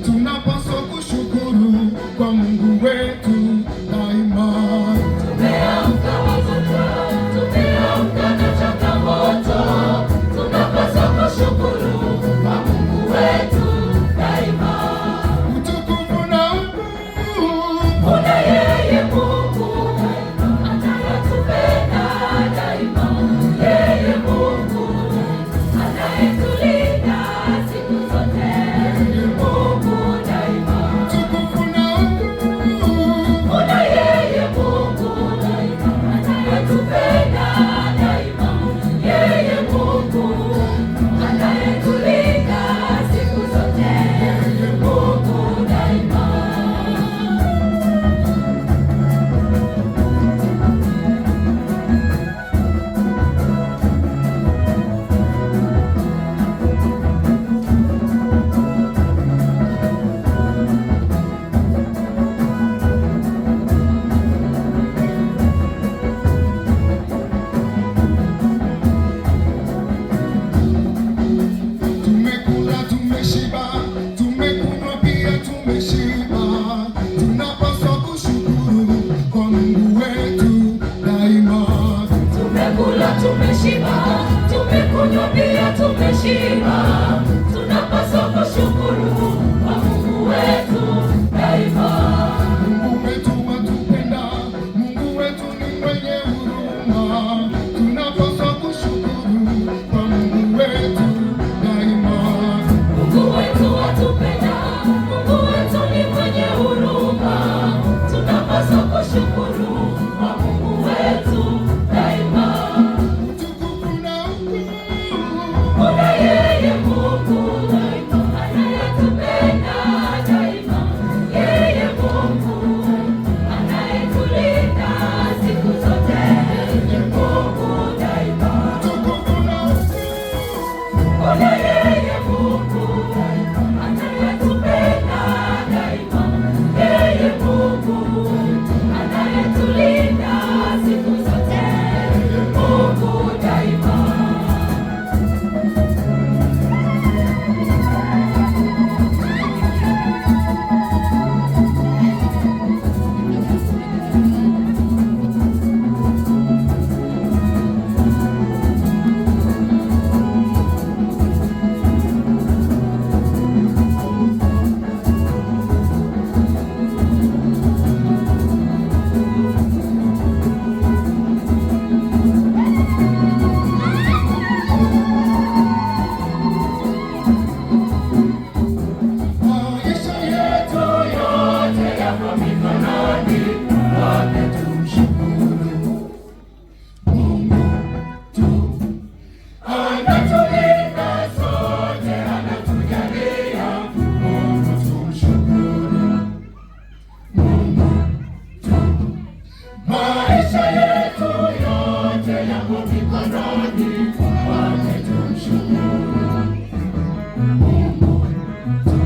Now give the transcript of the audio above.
tunapaswa kushukuru kwa Mungu wetu daima. Tumeamka watoto, tumeamka na changamoto, tunapaswa kushukuru kwa Mungu wetu daima. Utukufu na ukuu una yeye Mungu anayetupenda daima, yeye Mungu anayetulinda siku zote, Mungu daima. utukufu na ukuu Una yeye Mungu anayetupenda daima, yeye Mungu anayetulinda siku zote, Mungu daima. tumekula, tumeshiba, tumekunywa pia tumeshiba. Tunapaswa kushukuru kwa Mungu wetu daima. Tumekula, tumeshiba, tumekunywa pia tumeshiba, tunapaswa kushukuru kwa Mungu wetu daima. Mungu wetu watupenda, Mungu wetu ni mwenye huruma. Tunapaswa kushukuru kwa Mungu wetu daima. Mungu wetu watupenda, Mungu wetu ni mwenye huruma, tunapaswa kushukuru kwa Mungu wetu daima. Utukufu na ukuu Una yeye Mungu anayetupenda daima, yeye Mungu anayetulinda siku zote, Mungu daima. utukufu na ukuu Una yeye Mungu anayetupenda daima, yeye Mungu anayetulinda siku zote, Mungu daima. maisha yetu Yote yako mikononi mwake, tumshukuru Mungu tu. Anatulinda sote, anatujalia, Mungu tumshukuru Mungu tu. Maisha yetu yote yako mikononi mwake, tumshukuru Mungu tu.